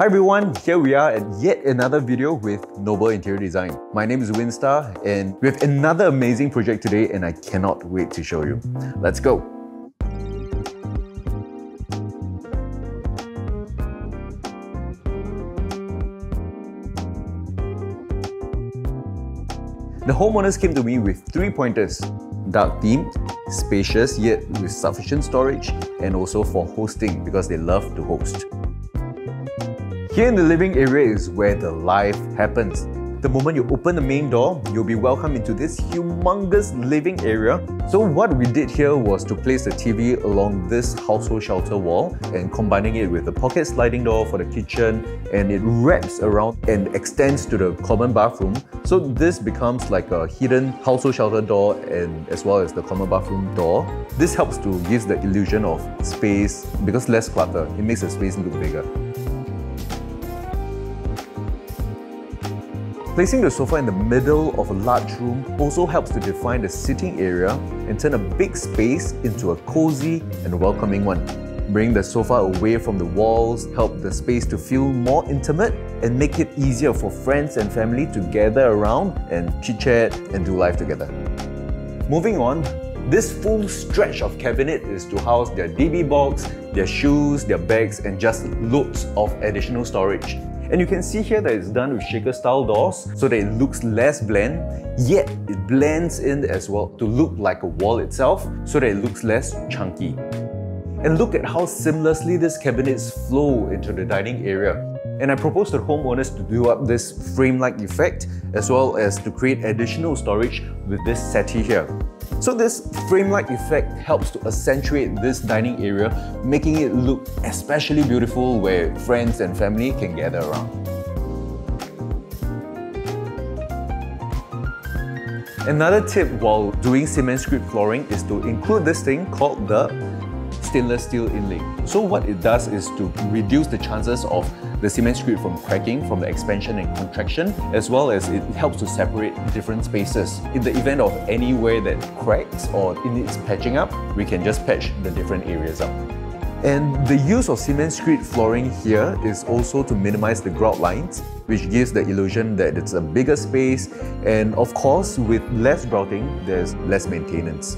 Hi everyone, here we are at yet another video with Noble Interior Design. My name is Winstar and we have another amazing project today and I cannot wait to show you. Let's go! The homeowners came to me with 3 pointers: dark themed, spacious yet with sufficient storage, and also for hosting because they love to host. Here in the living area is where the life happens. The moment you open the main door, you'll be welcomed into this humongous living area. So what we did here was to place the TV along this household shelter wall and combining it with a pocket sliding door for the kitchen, and it wraps around and extends to the common bathroom. So this becomes like a hidden household shelter door and as well as the common bathroom door. This helps to give the illusion of space because less clutter. It makes the space look bigger. Placing the sofa in the middle of a large room also helps to define the sitting area and turn a big space into a cozy and welcoming one. Bring the sofa away from the walls, help the space to feel more intimate, and make it easier for friends and family to gather around and chit-chat and do life together. Moving on, this full stretch of cabinet is to house their DB box, their shoes, their bags, and just loads of additional storage. And you can see here that it's done with shaker style doors so that it looks less bland, yet it blends in as well to look like a wall itself so that it looks less chunky. And look at how seamlessly these cabinets flow into the dining area. And I propose to the homeowners to do up this frame-like effect as well as to create additional storage with this settee here. So this frame-like effect helps to accentuate this dining area, making it look especially beautiful where friends and family can gather around. Another tip while doing cement screed flooring is to include this thing called the stainless steel inlay. So what it does is to reduce the chances of the cement screed from cracking from the expansion and contraction, as well as it helps to separate different spaces. In the event of anywhere that cracks or it needs patching up, we can just patch the different areas up. And the use of cement screed flooring here is also to minimize the grout lines, which gives the illusion that it's a bigger space, and of course with less grouting, there's less maintenance.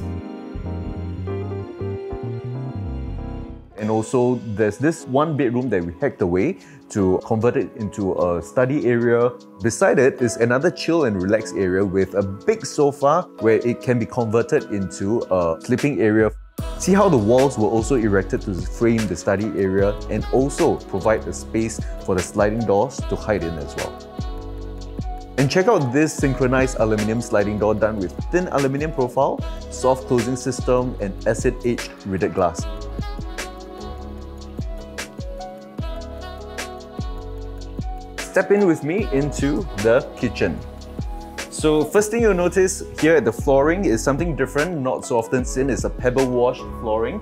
And also, there's this one bedroom that we hacked away to convert it into a study area. Beside it is another chill and relax area with a big sofa where it can be converted into a sleeping area. See how the walls were also erected to frame the study area and also provide a space for the sliding doors to hide in as well. And check out this synchronized aluminium sliding door done with thin aluminium profile, soft closing system, and acid-aged riveted glass. Step in with me into the kitchen. So first thing you'll notice here at the flooring is something different, not so often seen. It's a pebble wash flooring.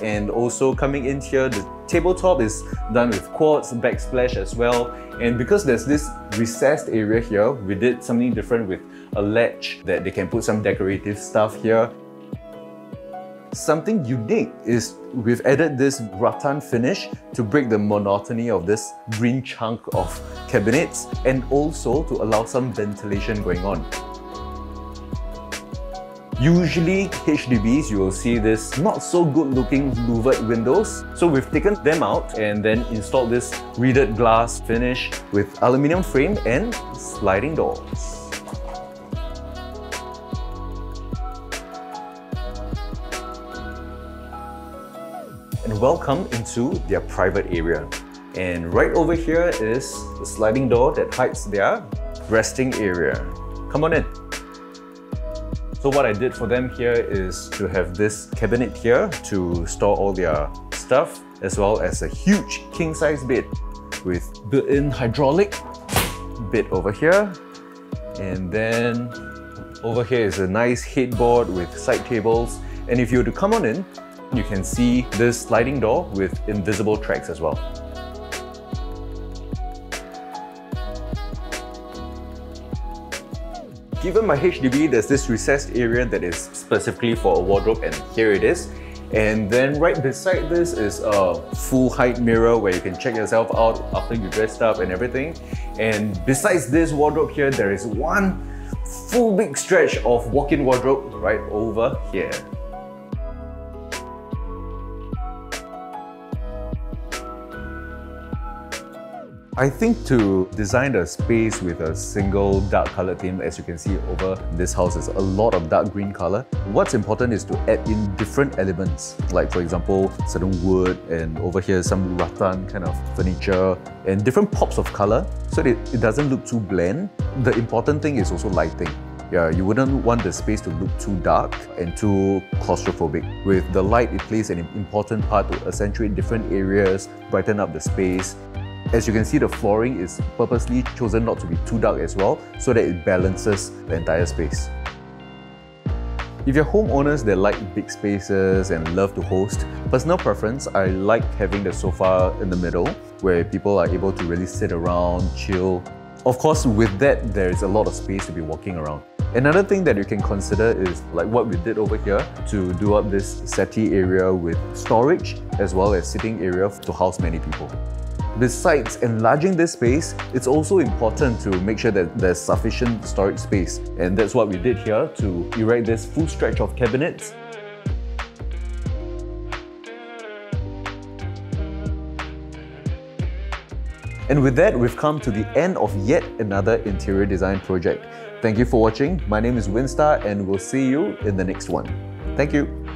And also coming in here, the tabletop is done with quartz backsplash as well. And because there's this recessed area here, we did something different with a ledge that they can put some decorative stuff here. Something unique is we've added this rattan finish to break the monotony of this green chunk of cabinets and also to allow some ventilation going on. Usually HDBs, you will see this not so good looking louvered windows. So we've taken them out and then installed this riveted glass finish with aluminium frame and sliding doors. And welcome into their private area. And right over here is the sliding door that hides their resting area. Come on in. So what I did for them here is to have this cabinet here to store all their stuff, as well as a huge king-size bed with built-in hydraulic bed over here. And then over here is a nice headboard with side tables. And if you were to come on in, you can see this sliding door with invisible tracks as well. Given my HDB, there's this recessed area that is specifically for a wardrobe, and here it is. And then right beside this is a full height mirror where you can check yourself out after you dressed up and everything. And besides this wardrobe here, there is one full big stretch of walk-in wardrobe right over here. I think to design a space with a single dark color theme, as you can see over this house is a lot of dark green color. What's important is to add in different elements, like for example, certain wood, and over here some rattan kind of furniture, and different pops of color so that it doesn't look too bland. The important thing is also lighting. Yeah, you wouldn't want the space to look too dark and too claustrophobic. With the light, it plays an important part to accentuate different areas, brighten up the space. As you can see, the flooring is purposely chosen not to be too dark as well, so that it balances the entire space. If you're homeowners that like big spaces and love to host, personal preference, I like having the sofa in the middle, where people are able to really sit around, chill. Of course, with that, there is a lot of space to be walking around. Another thing that you can consider is like what we did over here to do up this settee area with storage as well as sitting area to house many people. Besides enlarging this space, it's also important to make sure that there's sufficient storage space. And that's what we did here to erect this full stretch of cabinets. And with that, we've come to the end of yet another interior design project. Thank you for watching. My name is Winstar and we'll see you in the next one. Thank you.